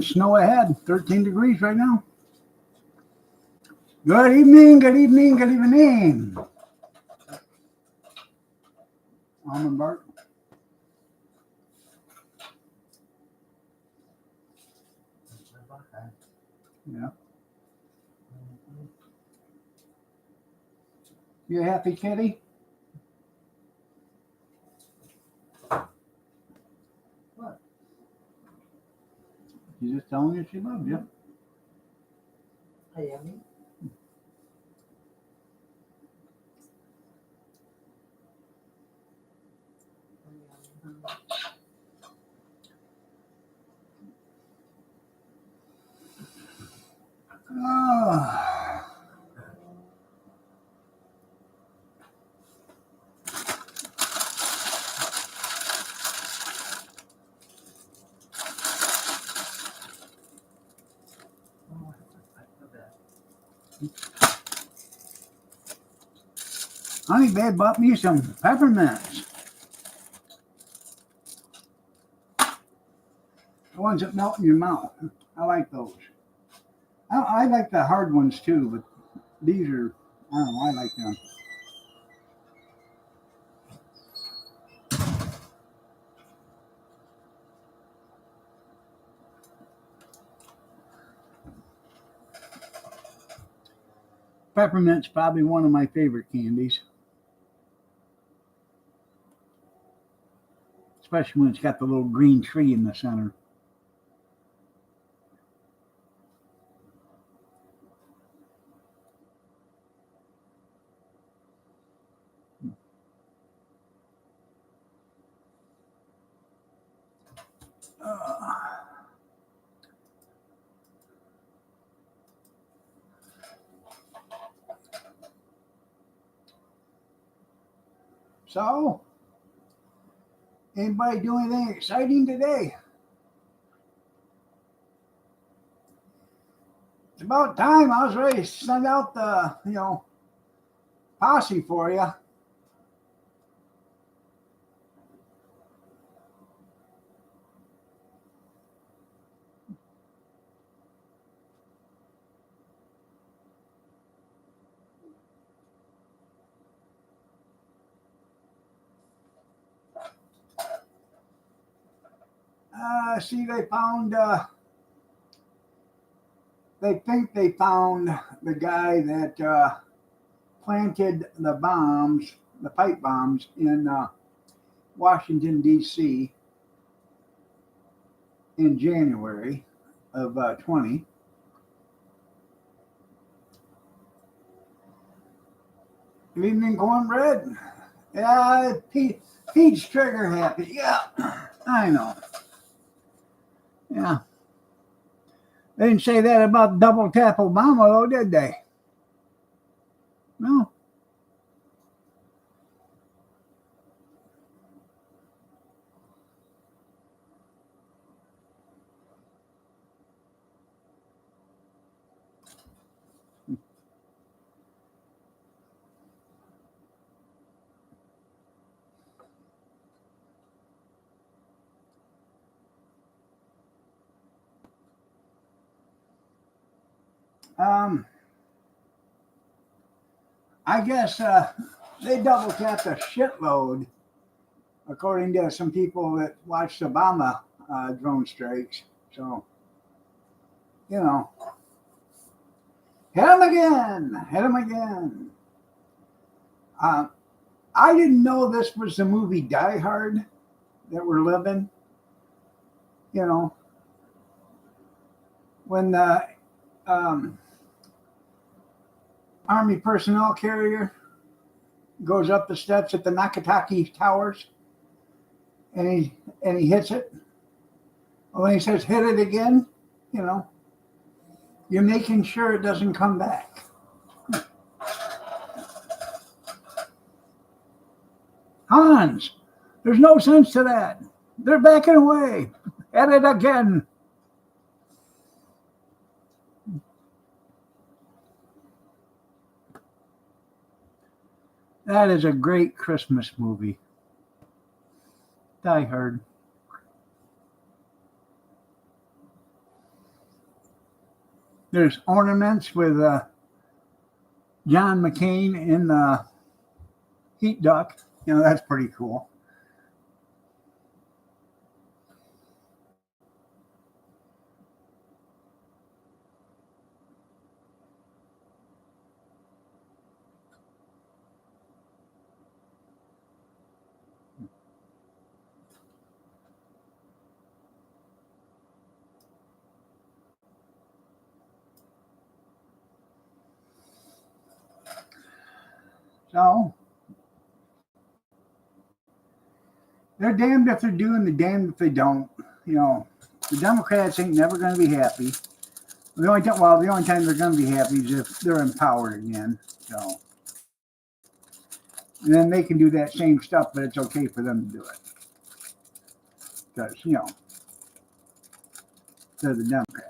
Snow ahead, 13 degrees right now. Good evening, good evening, good evening. Almond bark. Yeah. You happy, kitty? What? She's just telling you she loves you. Hey, Emmy. Oh. Honey Babe bought me some peppermints. The ones that melt in your mouth. I like those. I like the hard ones too, but these are, I don't know, I like them. Peppermint's probably one of my favorite candies. Especially when it's got the little green tree in the center. So, anybody do anything exciting today? It's about time. I was ready to send out the, posse for you. See, they think they found the guy that planted the bombs, the pipe bombs in Washington, D.C. in January of 20. Good evening, Cornbread. Yeah, Pete's trigger happy. Yeah, I know. Yeah. They didn't say that about Double Tap Obama, though, did they? No. I guess they double tapped a shitload, according to some people that watched Obama drone strikes. So, hit him again, hit him again. I didn't know this was the movie Die Hard that we're living. When the Army personnel carrier goes up the steps at the Nakataki Towers, and he hits it. When he says hit it again, you're making sure it doesn't come back. Hans, there's no sense to that. They're backing away. Hit it again. That is a great Christmas movie. Die Hard. There's ornaments with John McCain in the heat duct. That's pretty cool. So they're damned if they're doing, the damned if they don't. The Democrats ain't never going to be happy. The only time they're going to be happy is if they're in power again. So, and then they can do that same stuff, but it's okay for them to do it because they're the Democrats.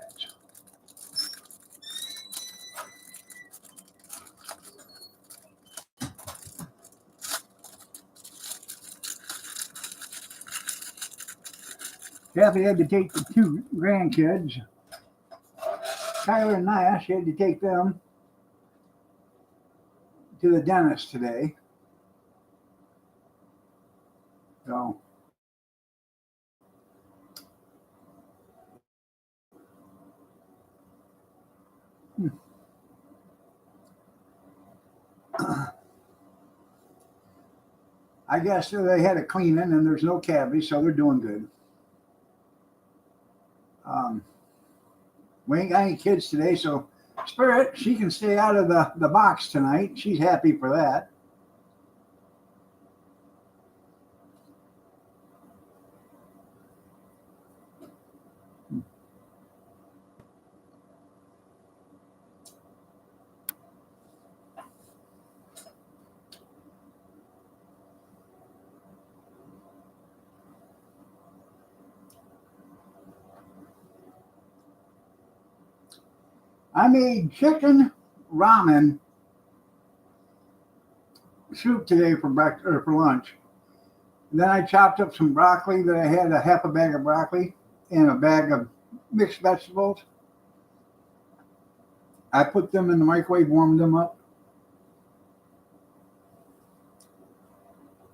Kathy had to take the two grandkids, Tyler and Naya. She had to take them to the dentist today. So, I guess they had a cleaning and there's no cavities, so they're doing good. We ain't got any kids today, so Spirit, she can stay out of the box tonight. She's happy for that. I made chicken ramen soup today for breakfast or for lunch. And then I chopped up some broccoli that I had, a half a bag of broccoli and a bag of mixed vegetables. I put them in the microwave, warmed them up,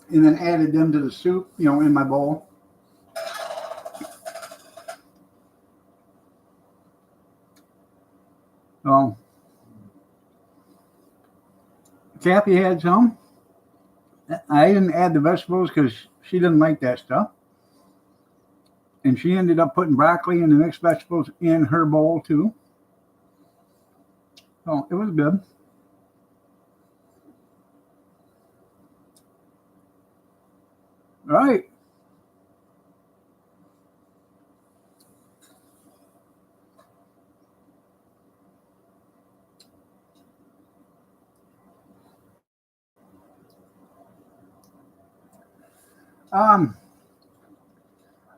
and then added them to the soup, in my bowl. So Kathy had some. I didn't add the vegetables because she didn't like that stuff. And she ended up putting broccoli and the mixed vegetables in her bowl too. So it was good. All right.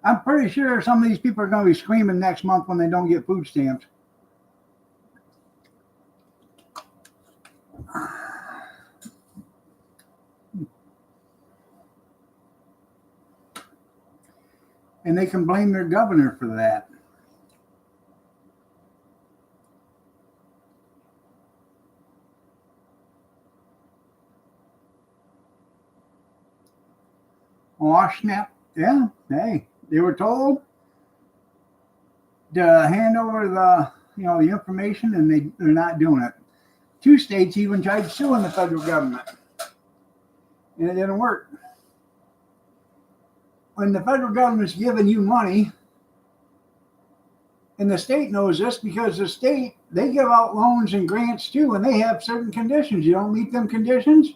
I'm pretty sure some of these people are going to be screaming next month when they don't get food stamps. And they can blame their governor for that. Oh, snap. Yeah. Hey, they were told to hand over the information, and they're not doing it. 2 states even tried suing the federal government, and it didn't work. When the federal government's giving you money, and the state knows this because the state, they give out loans and grants too, and they have certain conditions. You don't meet them conditions,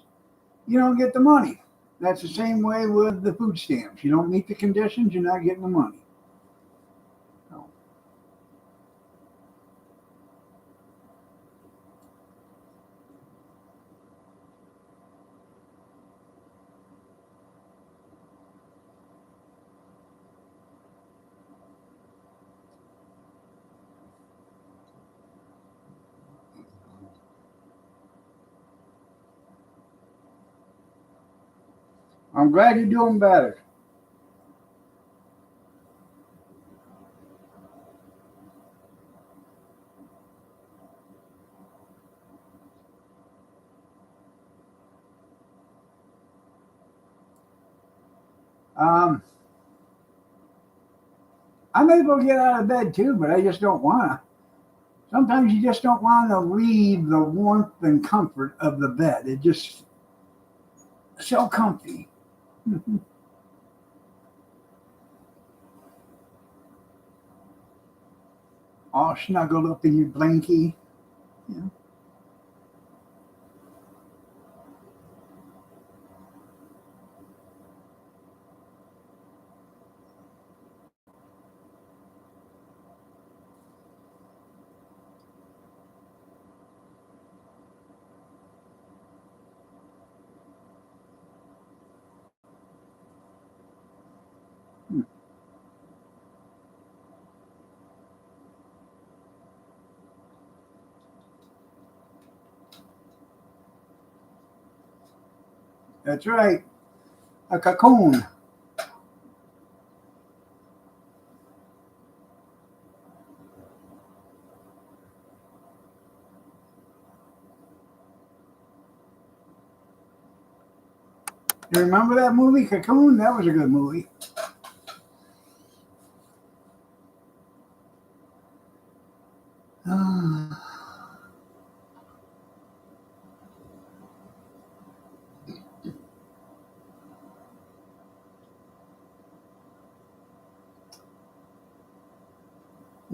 you don't get the money. That's the same way with the food stamps. You don't meet the conditions, you're not getting the money. So. I'm glad you're doing better. I'm able to get out of bed too, but I just don't want to. Sometimes you just don't want to leave the warmth and comfort of the bed. It just so comfy. All snuggled up in your blankie. Yeah. That's right. A cocoon. You remember that movie, Cocoon? That was a good movie.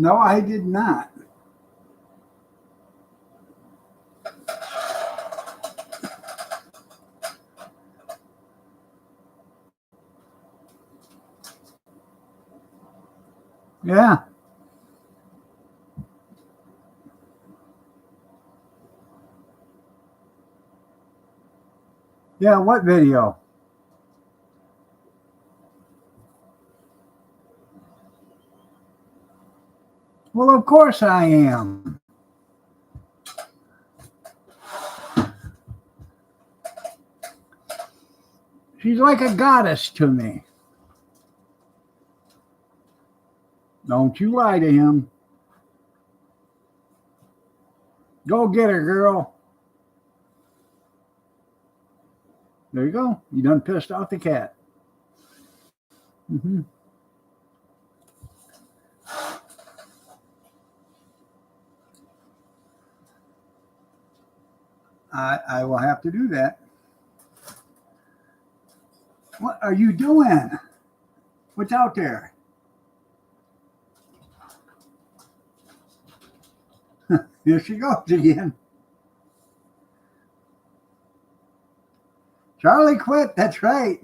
No, I did not. Yeah. Yeah, what video? Well, of course I am. She's like a goddess to me. Don't you lie to him. Go get her, girl. There you go. You done pissed off the cat. Mm-hmm. I will have to do that. What are you doing? What's out there? Here she goes again. Charlie quit. That's right.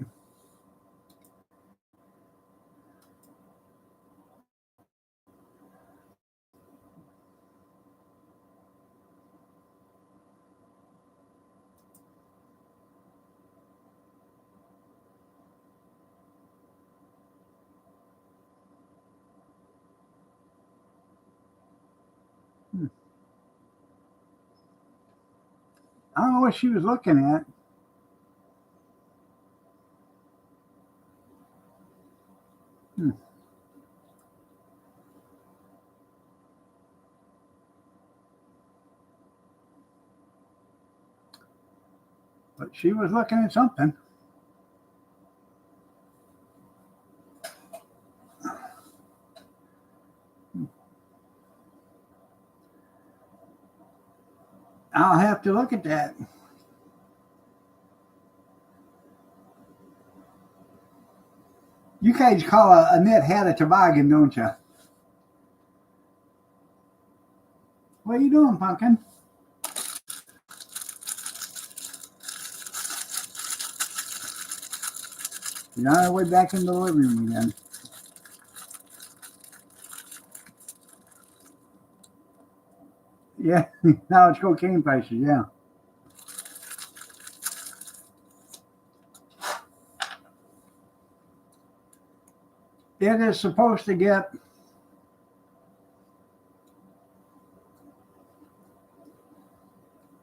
I don't know what she was looking at. Hmm. But she was looking at something. I'll have to look at that. You guys call a knit hat a toboggan, don't you? What are you doing, pumpkin? You're on our way back into the living room again. Yeah, now it's cocaine prices, yeah. It is supposed to get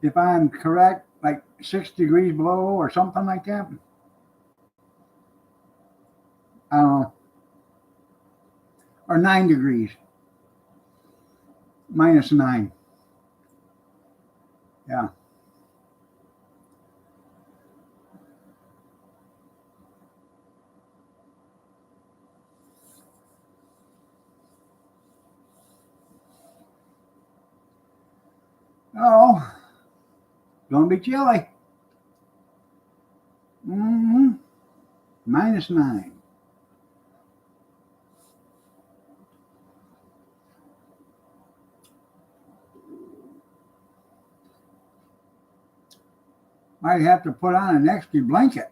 if I'm correct, like 6 degrees below or something like that. I don't know. Or 9 degrees. -9. Yeah. Oh, gonna be chilly. Mm-hmm. -9. Might have to put on an extra blanket.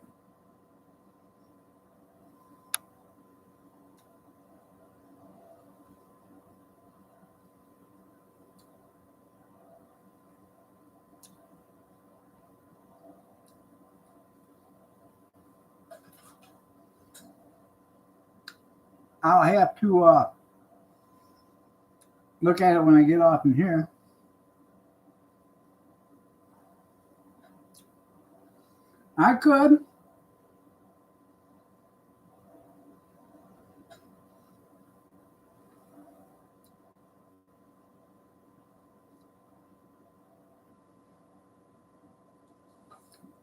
I'll have to look at it when I get off in here. I could.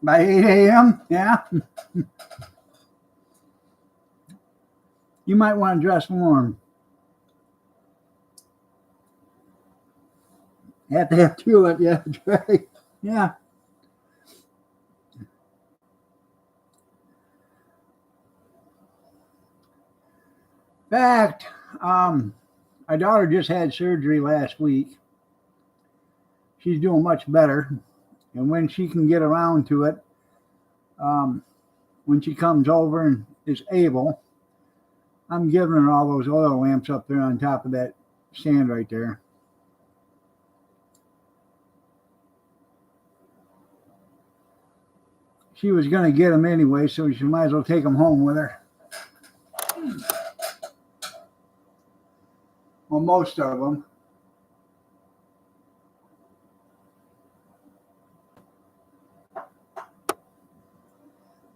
By 8 a.m., yeah. You might want to dress warm. Have to have two of it, yeah, that's right. Yeah. In fact, my daughter just had surgery last week. She's doing much better. And when she can get around to it, when she comes over and is able, I'm giving her all those oil lamps up there on top of that stand right there. She was going to get them anyway, so she might as well take them home with her. Well, most of them.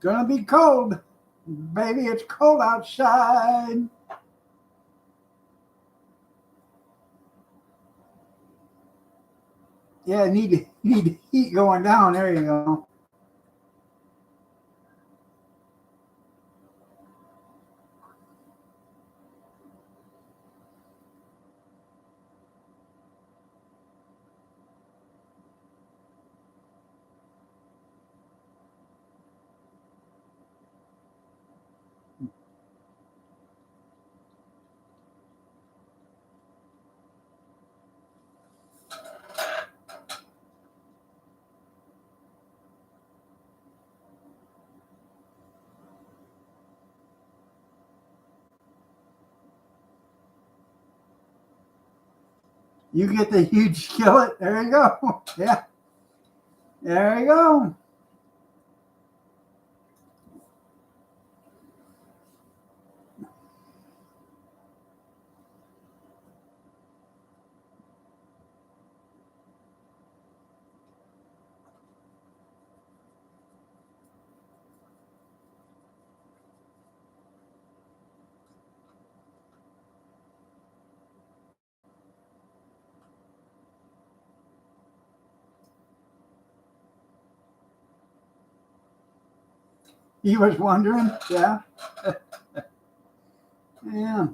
Gonna be cold. Baby, it's cold outside. Yeah, need heat going down. There you go. You get the huge skillet. There you go. Yeah. There you go. He was wondering. Yeah. Yeah.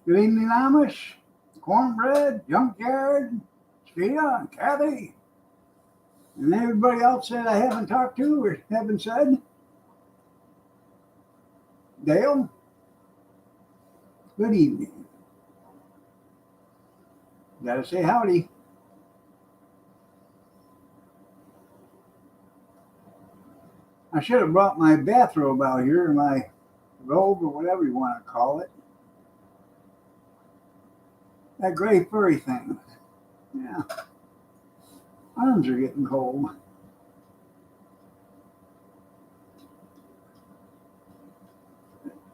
Good evening, Amish. Cornbread, Junkyard, Speeda, and Kathy, and everybody else that I haven't talked to or haven't said. Dale, good evening. Gotta say howdy. I should have brought my bathrobe out here, my robe or whatever you want to call it. That gray furry thing. Yeah. Arms are getting cold.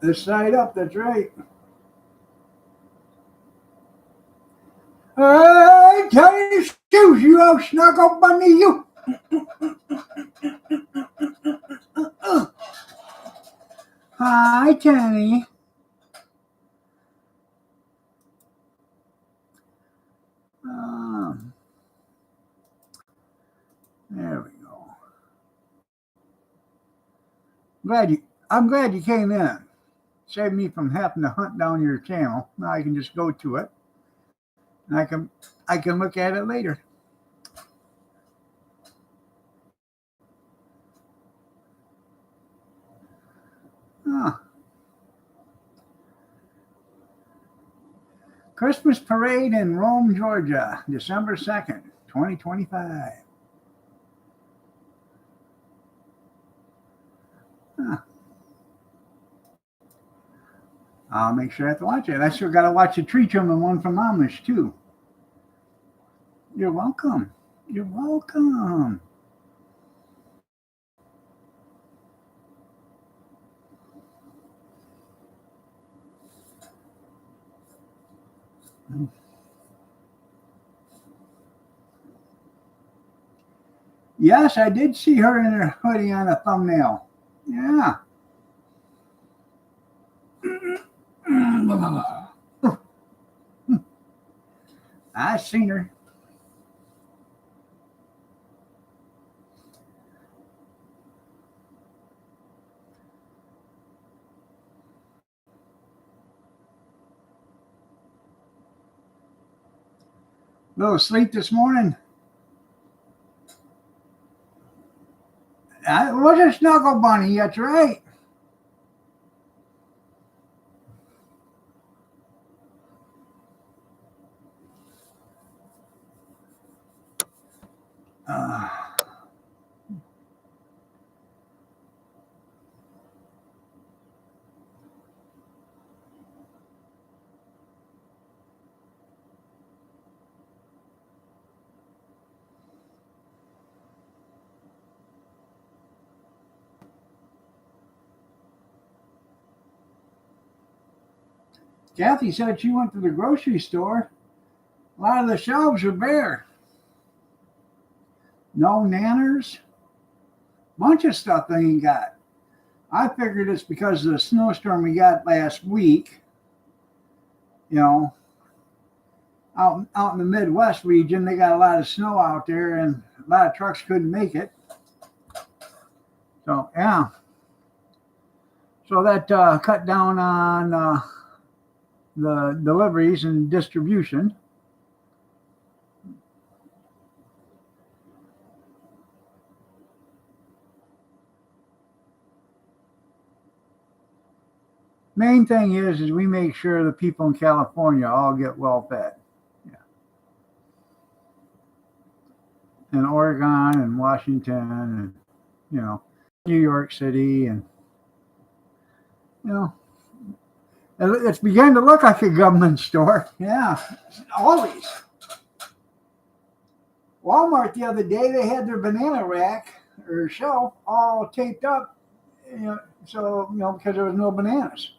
This side up, that's right. All right, tell your shoes, you old snuggle bunny, you. Hi, Tenny. I'm glad you came in. Saved me from having to hunt down your channel. Now I can just go to it and I can look at it later. Ah, Christmas parade in Rome, Georgia, December 2nd, 2025. Ah, I'll make sure I have to watch it. I still got to watch the tree trimming one from Amish too. You're welcome. You're welcome. Yes, I did see her in her hoodie on a thumbnail. Yeah. I seen her. Little sleep this morning. I was a snuggle bunny. That's right. Uh, Kathy said she went to the grocery store. A lot of the shelves are bare. No nanners. Bunch of stuff they ain't got. I figured it's because of the snowstorm we got last week. You know, out in the Midwest region, they got a lot of snow out there, and a lot of trucks couldn't make it. So yeah, so that cut down on the deliveries and distribution. Main thing is we make sure the people in California all get well fed. Yeah. And Oregon and Washington and New York City and you know it's beginning to look like a government store. Yeah, Always. Walmart the other day they had their banana rack or shelf all taped up. So because there was no bananas.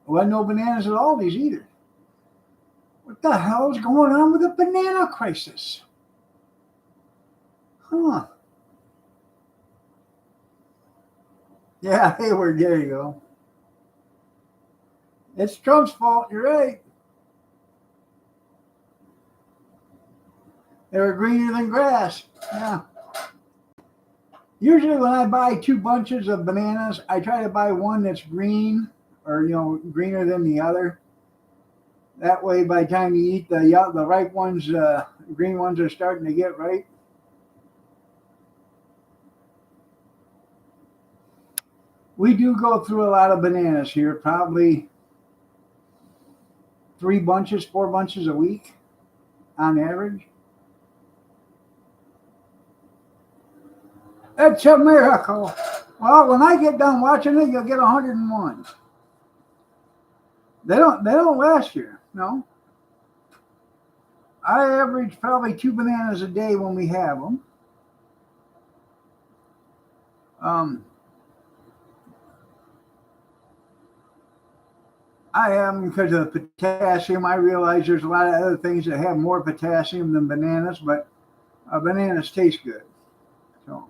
There wasn't no bananas at Aldi's either. What the hell is going on with the banana crisis? Huh. Yeah, Hayward, there you go. It's Trump's fault, you're right. They were greener than grass. Yeah. Usually when I buy two bunches of bananas, I try to buy one that's green or greener than the other. That way by the time you eat the ripe ones, green ones are starting to get ripe. We do go through a lot of bananas here, probably 4 bunches a week on average. It's a miracle. Well, when I get done watching it, you'll get 101. They don't last here, no. I average probably 2 bananas a day when we have them. I have them because of the potassium. I realize there's a lot of other things that have more potassium than bananas, but bananas taste good. So.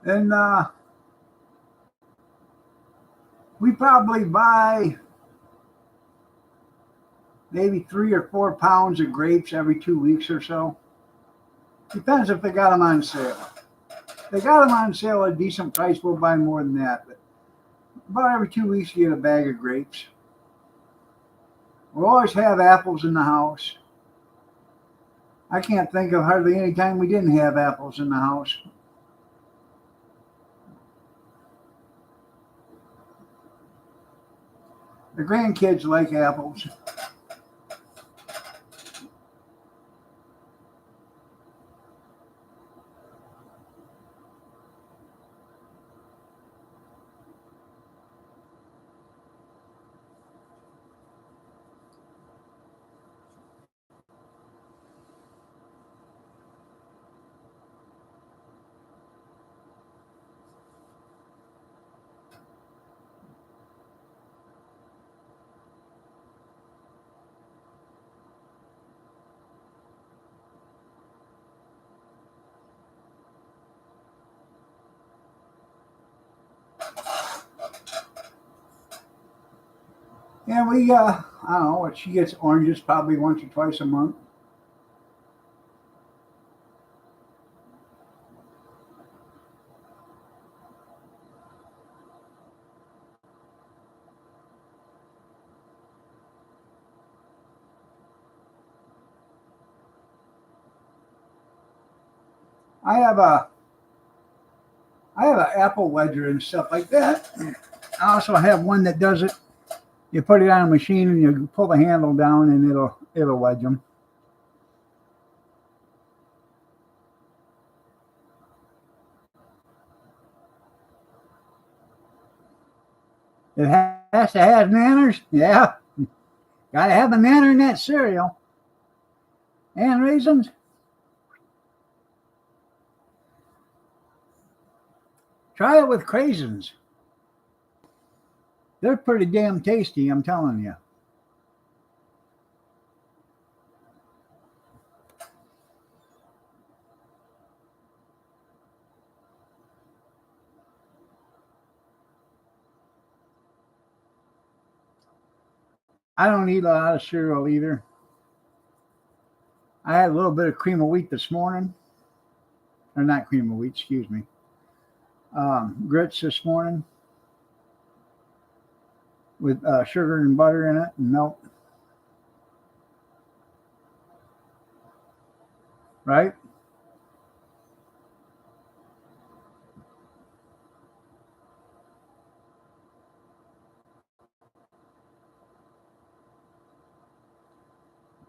And we probably buy maybe 3 or 4 pounds of grapes every 2 weeks or so. Depends if they got them on sale. If they got them on sale at a decent price, we'll buy more than that. But about every 2 weeks, you get a bag of grapes. We'll always have apples in the house. I can't think of hardly any time we didn't have apples in the house. The grandkids like apples. And we, I don't know, she gets oranges probably once or twice a month. I have a, I have an apple wedger and stuff like that. I also have one that does it. You put it on a machine and you pull the handle down and it'll wedge them. It has to have nanners. Yeah, gotta have a nanner in that cereal. And raisins. Try it with craisins. They're pretty damn tasty, I'm telling you. I don't eat a lot of cereal either. I had a little bit of cream of wheat this morning. Or not cream of wheat, excuse me. Grits this morning with sugar and butter in it and milk. Right?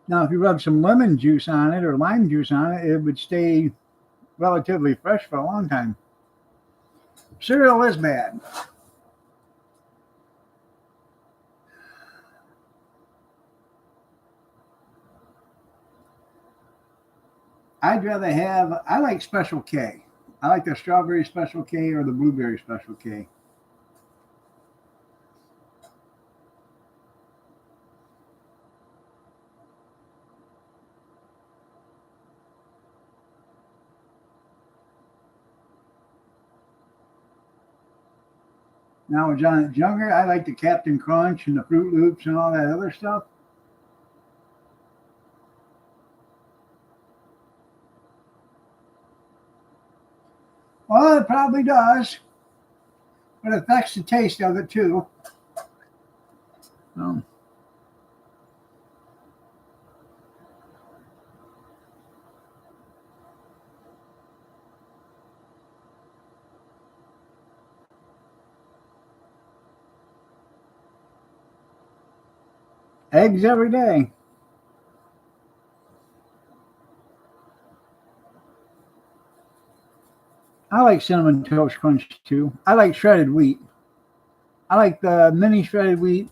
Now, if you rub some lemon juice on it or lime juice on it, it would stay relatively fresh for a long time. Cereal is bad. I like Special K. I like the strawberry Special K or the blueberry Special K. Now, when John's younger, I like the Captain Crunch and the Fruit Loops and all that other stuff. Well, it probably does, but it affects the taste of it too. Um, Eggs every day. I like Cinnamon Toast Crunch too. I like shredded wheat. I like the mini shredded wheat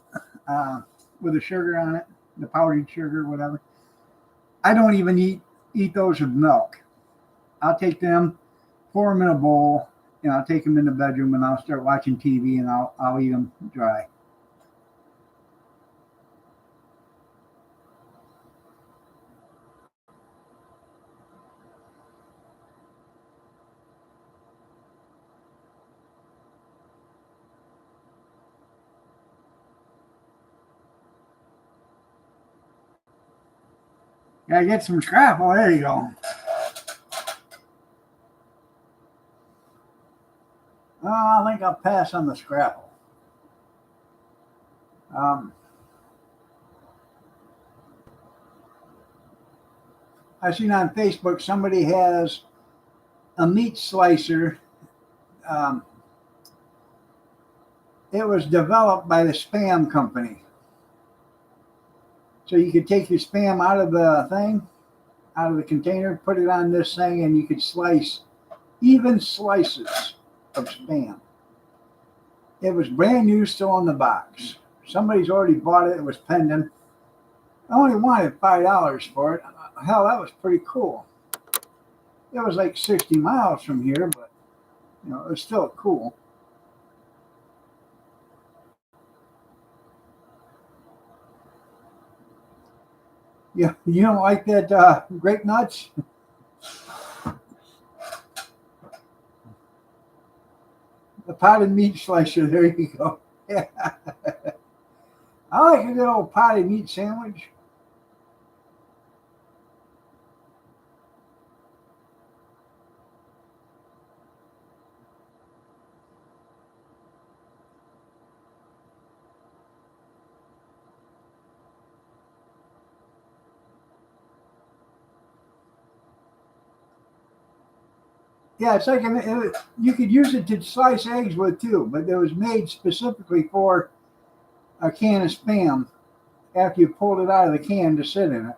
with the sugar on it, the powdered sugar, whatever. I don't even eat those with milk. I'll take them, pour them in a bowl, and I'll take them in the bedroom and I'll start watching TV and I'll eat them dry. Gotta get some scrapple. There you go. I think I'll pass on the scrapple. I've seen on Facebook somebody has a meat slicer. It was developed by the Spam company. So you could take your Spam out of the thing, out of the container, put it on this thing, and you could slice even slices of Spam. It was brand new, still in the box. Somebody's already bought it. It was pending. I only wanted $5 for it. Hell, that was pretty cool. It was like 60 miles from here, but you know, it was still cool. Yeah, you don't like that grape nuts? The potted meat slicer, there you go. Yeah. I like a good old potted meat sandwich. Yeah, it's like you could use it to slice eggs with too, but it was made specifically for a can of Spam after you pulled it out of the can to sit in it.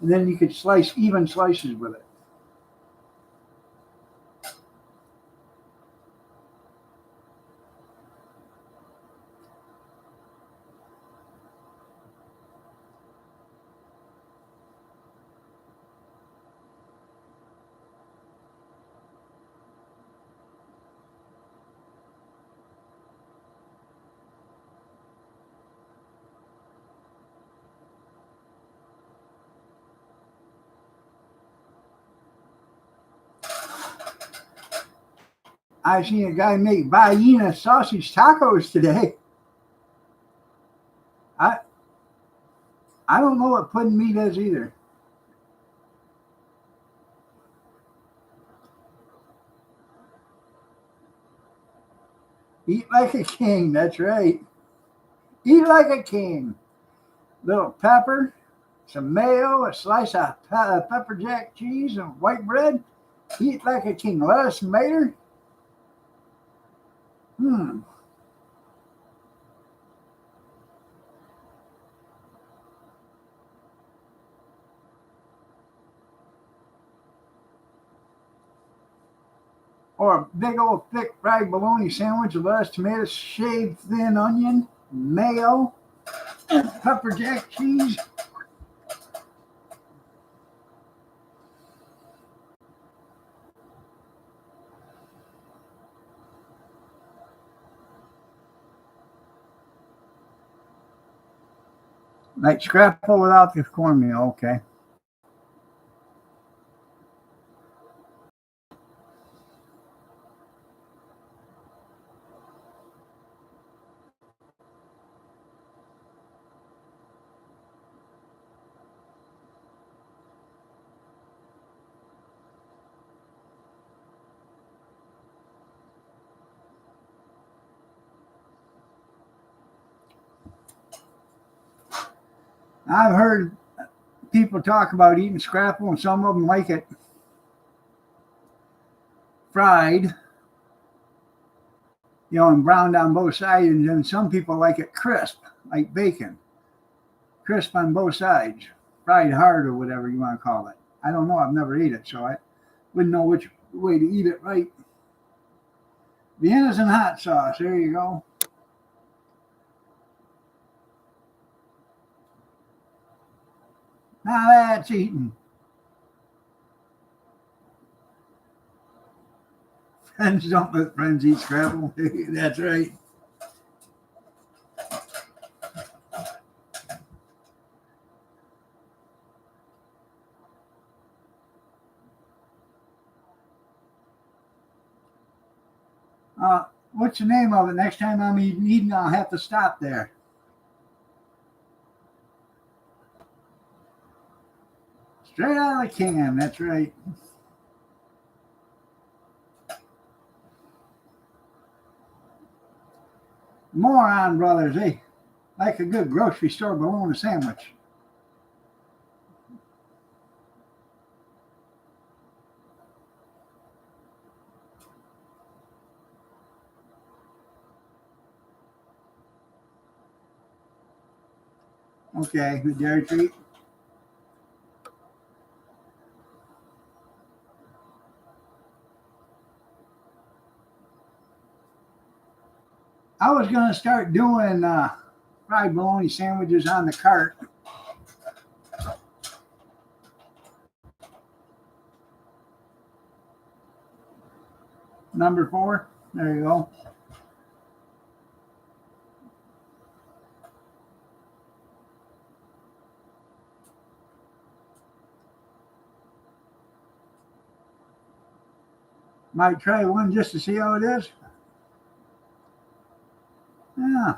And then you could slice even slices with it. I seen a guy make ballena sausage tacos today. I don't know what pudding meat is either. Eat like a king, that's right. Eat like a king. Little pepper, some mayo, a slice of pepper jack cheese, and white bread. Eat like a king. Lettuce and mayo. Or a big old thick fried bologna sandwich with lettuce, tomatoes, shaved thin onion, mayo, and pepper jack cheese. Like scrapple without the cornmeal, okay. I've heard people talk about eating scrapple, and some of them like it fried, and browned on both sides, and then some people like it crisp, like bacon, crisp on both sides, fried hard or whatever you want to call it. I don't know. I've never ate it, so I wouldn't know which way to eat it right. Vienna's and hot sauce. There you go. Now that's eating. Friends don't let friends eat scrapple. That's right. What's the name of it? Next time I'm eating, I'll have to stop there. Straight out of the can, that's right. Moron brothers, eh? Like a good grocery store bologna sandwich. Okay, the dairy treat. I was going to start doing fried bologna sandwiches on the cart. Number 4. There you go. Might try one just to see how it is. Yeah.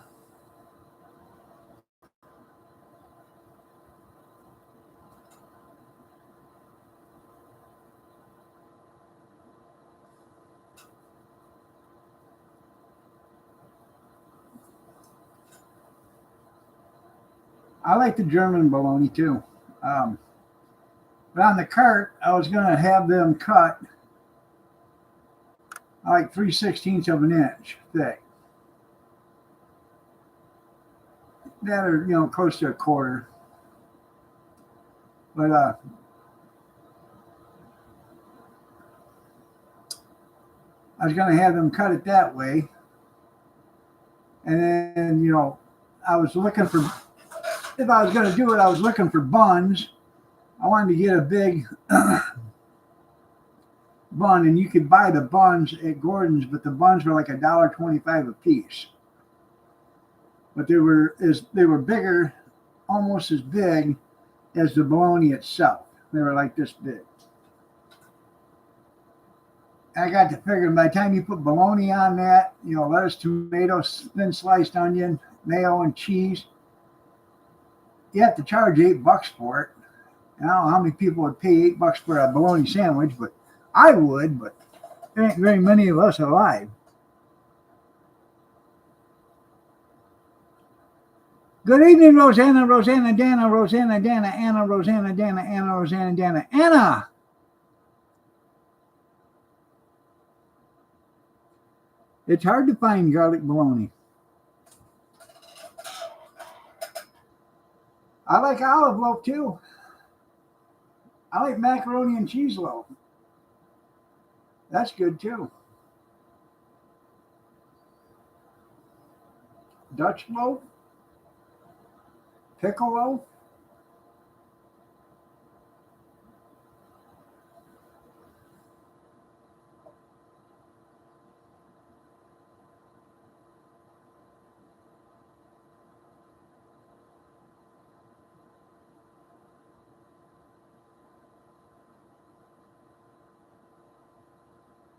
I like the German bologna too. But on the cart, I was going to have them cut like 3/16 of an inch thick. That are, close to a quarter. But I was going to have them cut it that way. And then, I was looking for, if I was going to do it, I was looking for buns. I wanted to get a big bun, and you could buy the buns at Gordon's, but the buns were like $1.25 a piece. But they were bigger, almost as big as the bologna itself. They were like this big. I got to figuring by the time you put bologna on that, lettuce, tomatoes, thin sliced onion, mayo, and cheese, you have to charge $8 for it. And I don't know how many people would pay $8 for a bologna sandwich, but I would, but there ain't very many of us alive. Good evening, Rosanna, Rosanna, Dana, Rosanna, Dana, Anna, Rosanna, Dana, Anna, Rosanna, Dana, Anna. It's hard to find garlic bologna. I like olive loaf too. I like macaroni and cheese loaf. That's good too. Dutch loaf, pickle loaf.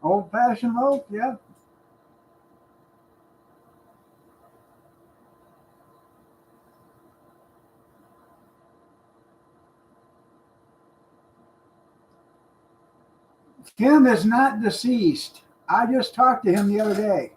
Old-fashioned loaf, yeah. Kim is not deceased. I just talked to him the other day.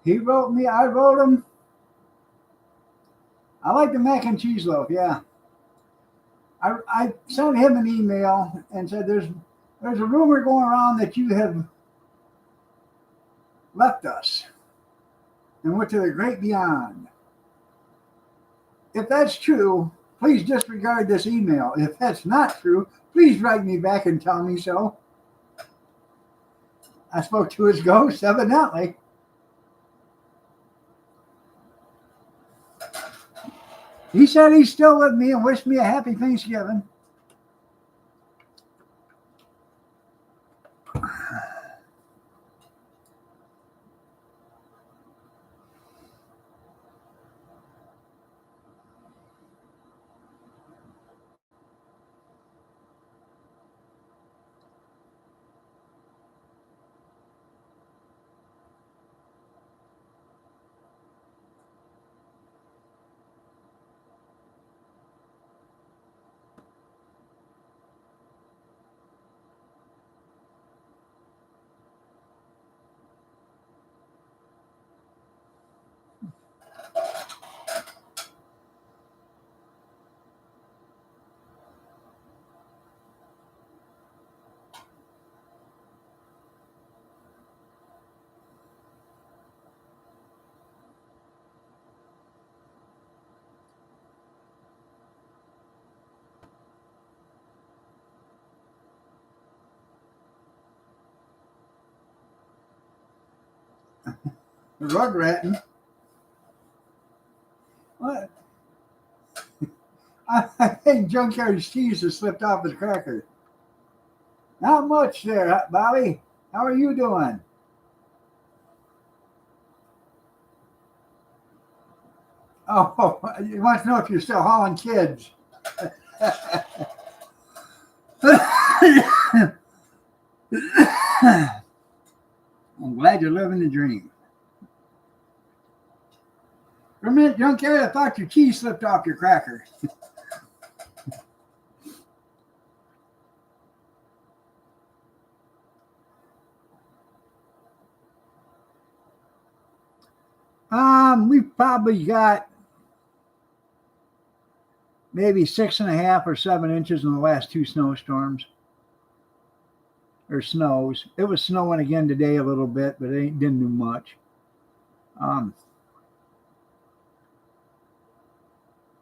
He wrote me, I wrote him. I like the mac and cheese loaf, yeah. I sent him an email and said there's a rumor going around that you have left us and went to the great beyond. If that's true, please disregard this email. If that's not true, please write me back and tell me so. I spoke to his ghost, evidently. He said he's still with me and wished me a happy Thanksgiving. Rug ratting. What? I think Junkyard's cheese has slipped off his cracker. Not much there, Bobby. How are you doing? Oh, you want to know if you're still hauling kids? I'm glad you're living the dream. For a minute, Junkyard, I thought your cheese slipped off your cracker. We've probably got maybe 6.5 or 7 inches in the last 2 snowstorms. Or snows. It was snowing again today a little bit, but it didn't do much.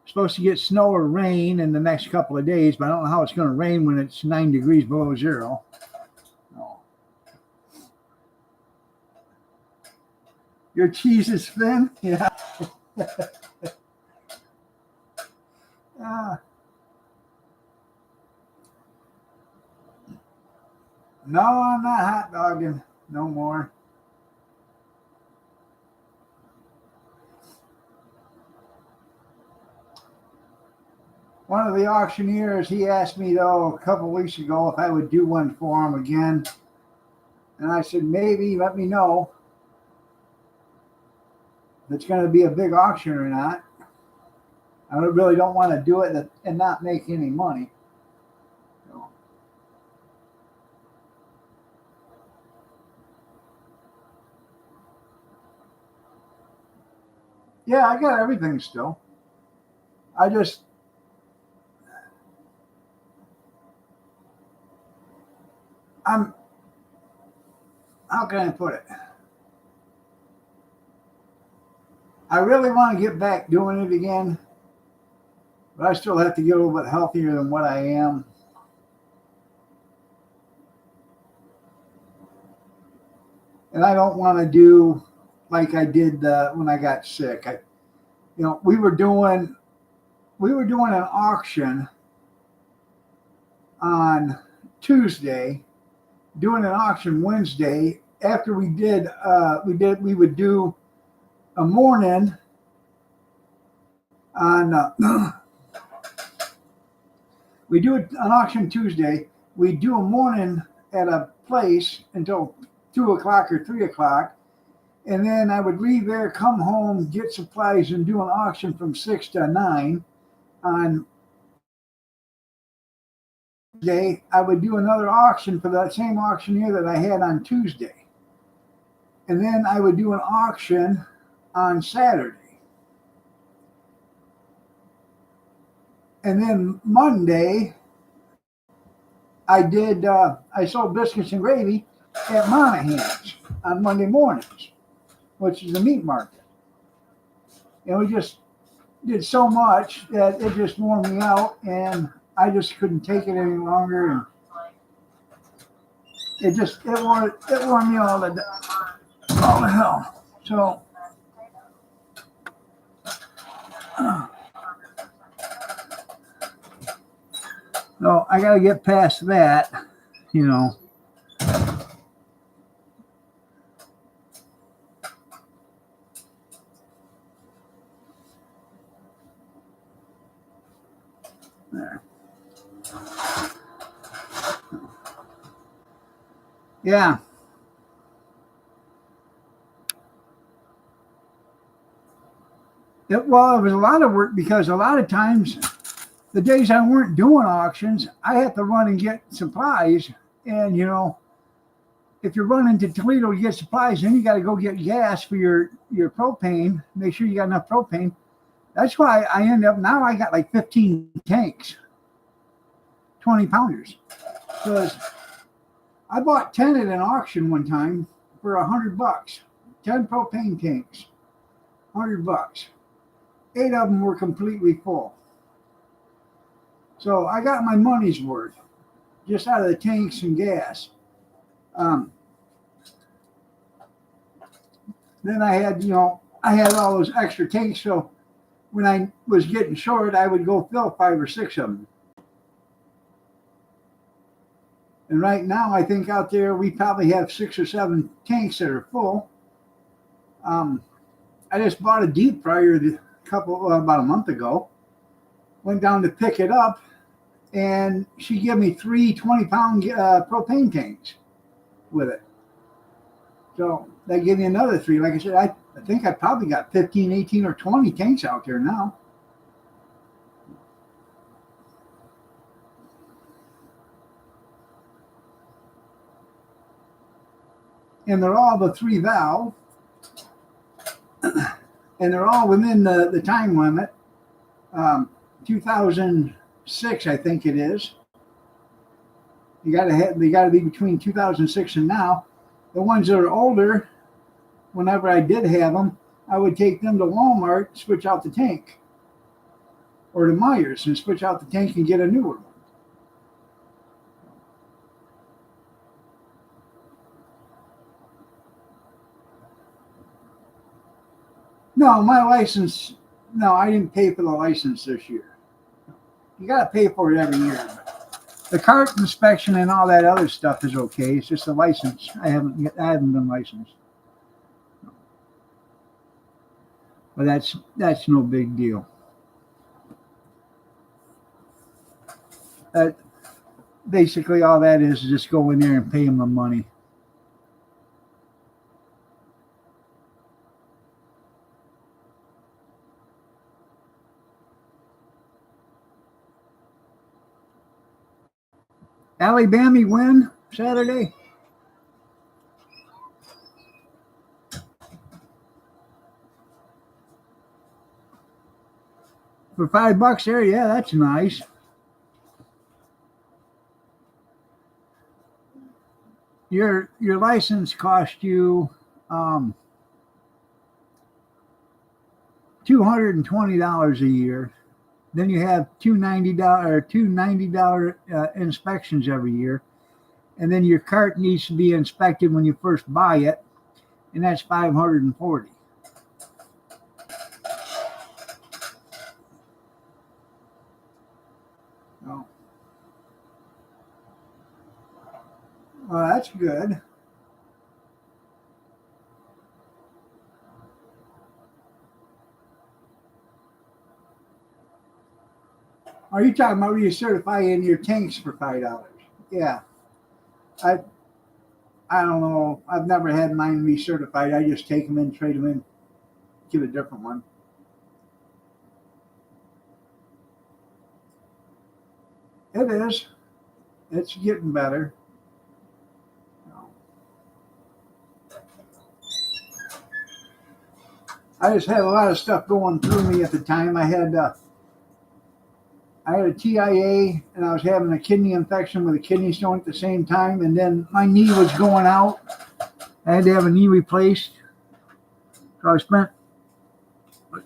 Supposed to get snow or rain in the next couple of days, but I don't know how it's going to rain when it's 9 degrees below zero. No. Your cheese is thin? Yeah. No, I'm not hot dogging no more. One of the auctioneers, he asked me though a couple weeks ago if I would do one for him again. And I said, maybe, let me know if it's going to be a big auction or not. I really don't want to do it and not make any money. So. Yeah, I got everything still. How can I put it? I really want to get back doing it again, but I still have to get a little bit healthier than what I am. And I don't want to do like I did when I got sick. We were doing an auction on Tuesday, doing an auction Wednesday. After we would do a morning on we do an auction Tuesday. We do a morning at a place until 2 o'clock or 3 o'clock, and then I would leave there, come home, get supplies, and do an auction from 6 to 9 on Tuesday. I would do another auction for that same auctioneer that I had on Tuesday. And then I would do an auction on Saturday. And then Monday, I sold biscuits and gravy at Monahan's on Monday mornings, which is the meat market. And we just did so much that it just wore me out, and I just couldn't take it any longer. And it wore me all the hell. So no, I got to get past that, There. Yeah. It was a lot of work because a lot of times the days I weren't doing auctions, I had to run and get supplies. And, if you're running to Toledo to get supplies, then you got to go get gas for your propane. Make sure you got enough propane. That's why I end up now I got like 15 tanks, 20 pounders. Because I bought 10 at an auction one time for $100. 10 propane tanks, $100. 8 of them were completely full. So I got my money's worth just out of the tanks and gas. then I had, I had all those extra tanks. So when I was getting short, I would go fill 5 or 6 of them. And right now, I think out there we probably have 6 or 7 tanks that are full. I just bought a deep fryer about a month ago. Went down to pick it up, and she gave me 3 20-pound propane tanks with it. So they give me another 3. Like I said, I think I probably got 15, 18, or 20 tanks out there now. And they're all the 3 valve. And they're all within the time limit. 2006, I think it is. They got to be between 2006 and now. The ones that are older, whenever I did have them, I would take them to Walmart, switch out the tank, or to Myers and switch out the tank and get a newer one. No, my license. No, I didn't pay for the license this year. You got to pay for it every year. The cart inspection and all that other stuff is okay. It's just the license. I haven't been licensed. But that's no big deal. Basically, all that is just go in there and pay them the money. Alabama win Saturday. For $5 there, yeah, that's nice. Your license cost you $220 a year. Then you have two $90 inspections every year, and then your cart needs to be inspected when you first buy it, and that's $540. Oh, well, that's good. Are you talking about recertifying your tanks for $5? Yeah, I don't know. I've never had mine recertified. I just take them in, trade them in, get a different one. It is. It's getting better. I just had a lot of stuff going through me at the time. I had a TIA, and I was having a kidney infection with a kidney stone at the same time, and then my knee was going out. I had to have a knee replaced. So I spent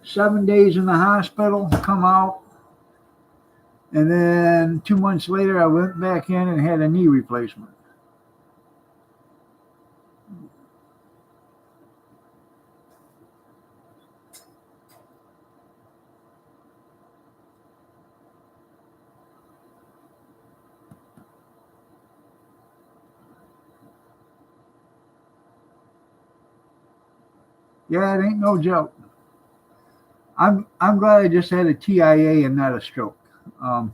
7 days in the hospital, come out, and then 2 months later I went back in and had a knee replacement. Yeah, it ain't no joke. I'm glad I just had a TIA and not a stroke. No.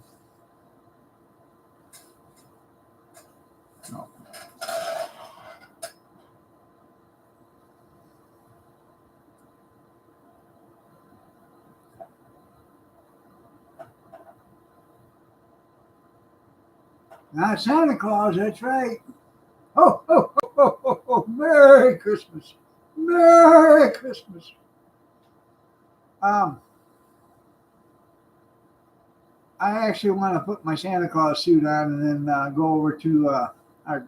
Not Santa Claus, that's right. Oh, oh, oh, oh, oh, oh. Merry Christmas. Merry Christmas. I actually want to put my Santa Claus suit on and then go over to our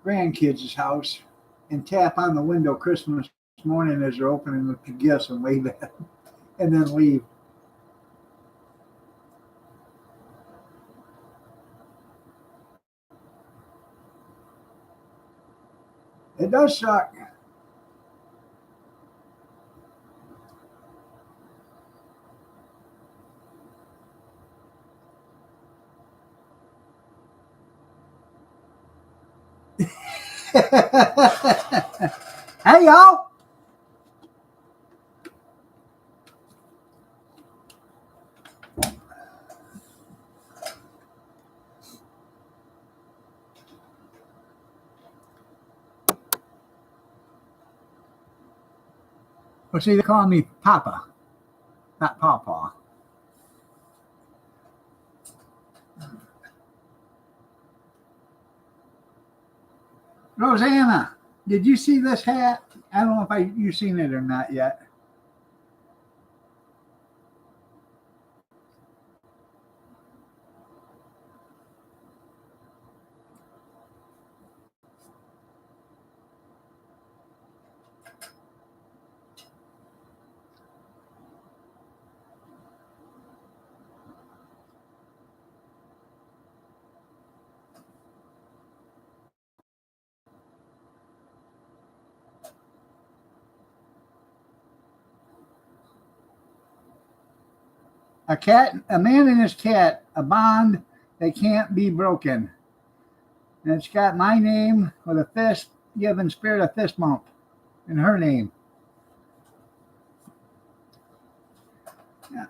grandkids' house and tap on the window Christmas morning as they're opening the gifts and wave at them and then leave. It does suck. Hey, y'all. Well, see, they call me Papa, not Pawpaw. Rosanna, did you see this hat? I don't know if you've seen it or not yet. A man and his cat, a bond that can't be broken. And it's got my name with a fist, giving Spirit a fist bump, and her name. Yeah.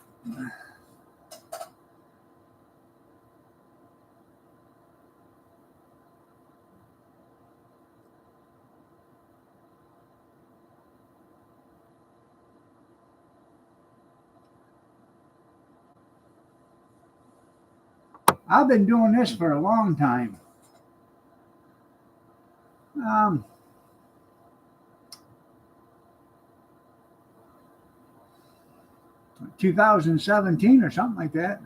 I've been doing this for a long time. 2017 or something like that.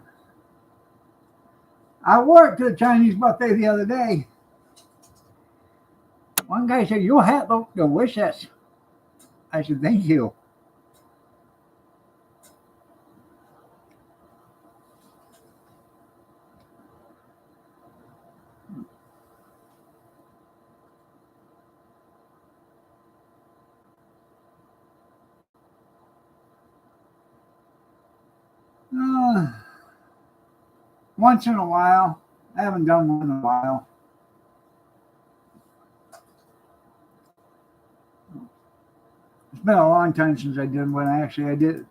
I worked at a Chinese buffet the other day. One guy said, "Your hat looked delicious." I said, "Thank you." Uh, Once in a while. I haven't done one in a while. It's been a long time since I did one. I did.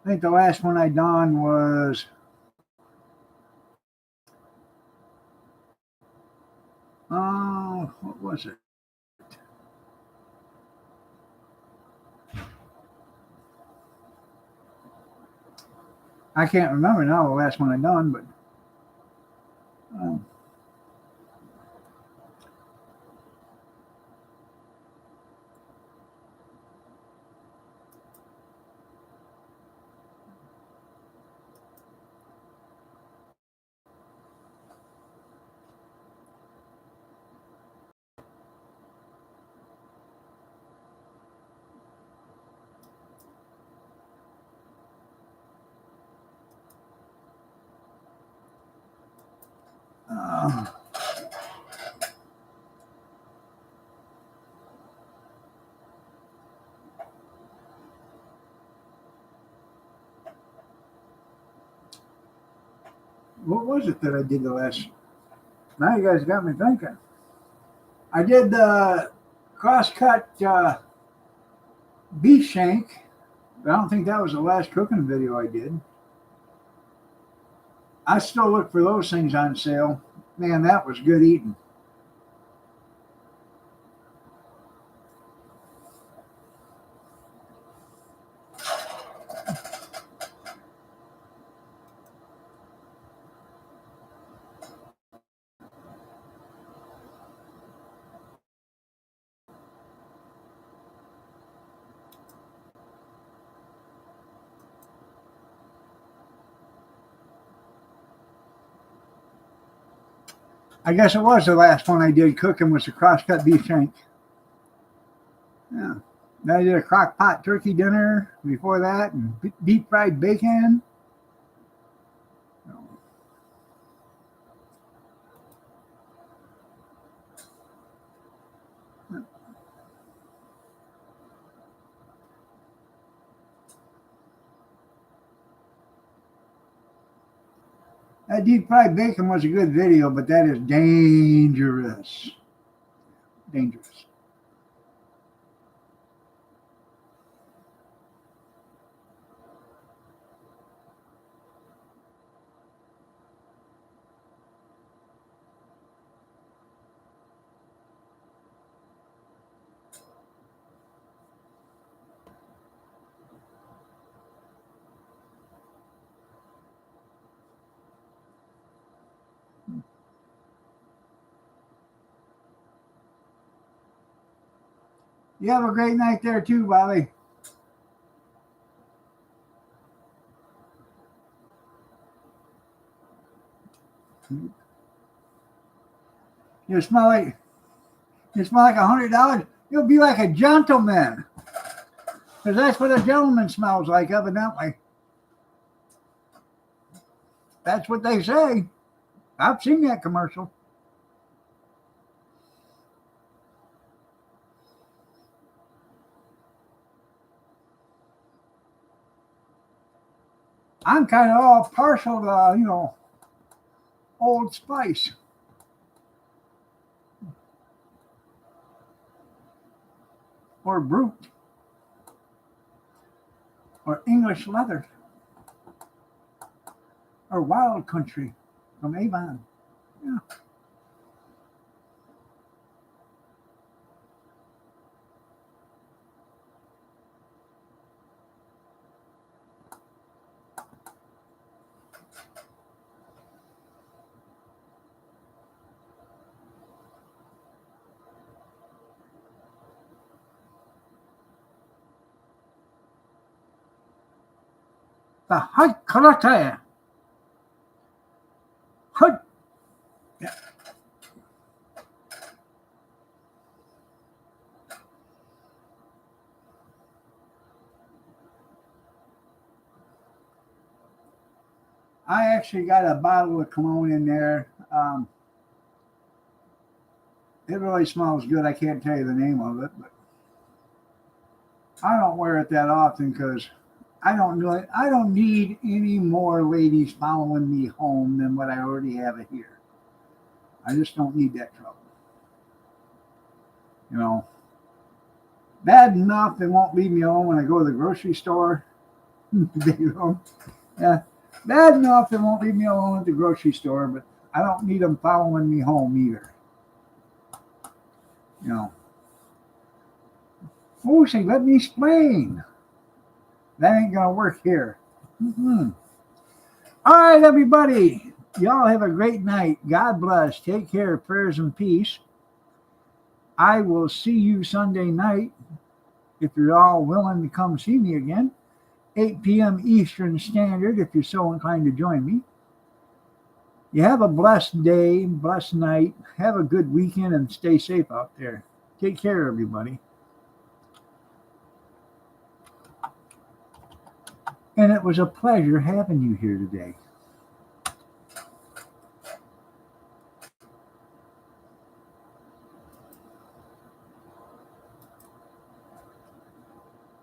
I think the last one I done was what was it? I can't remember now the last one I done, but um, uh, what was it that I did the last? Now you guys got me thinking. I did the cross-cut beef shank, but I don't think that was the last cooking video I did. I still look for those things on sale. Man, that was good eating. I guess it was the last one I did cooking was the cross-cut beef shank. Yeah. Then I did a crock pot turkey dinner before that and deep fried bacon. That deep fried bacon was a good video, but that is dangerous. dangerous. You have a great night there too, Bobby. You smell like $100. You'll be like a gentleman, because that's what a gentleman smells like, evidently. That's what they say. I've seen that commercial. I'm kind of all partial to, Old Spice. Or Brute. Or English Leather. Or Wild Country from Avon. Yeah. The high karate. Hut. Yeah. I actually got a bottle of cologne in there. It really smells good. I can't tell you the name of it, but I don't wear it that often because I don't need any more ladies following me home than what I already have here. I just don't need that trouble. Bad enough they won't leave me alone when I go to the grocery store. Yeah, bad enough they won't leave me alone at the grocery store, but I don't need them following me home either. Oh, see, let me explain. That ain't gonna work here. Mm-hmm. All right, everybody. Y'all have a great night. God bless. Take care. Prayers and peace. I will see you Sunday night if you're all willing to come see me again. 8 p.m. Eastern Standard, if you're so inclined to join me. You have a blessed day, blessed night. Have a good weekend and stay safe out there. Take care, everybody. And it was a pleasure having you here today.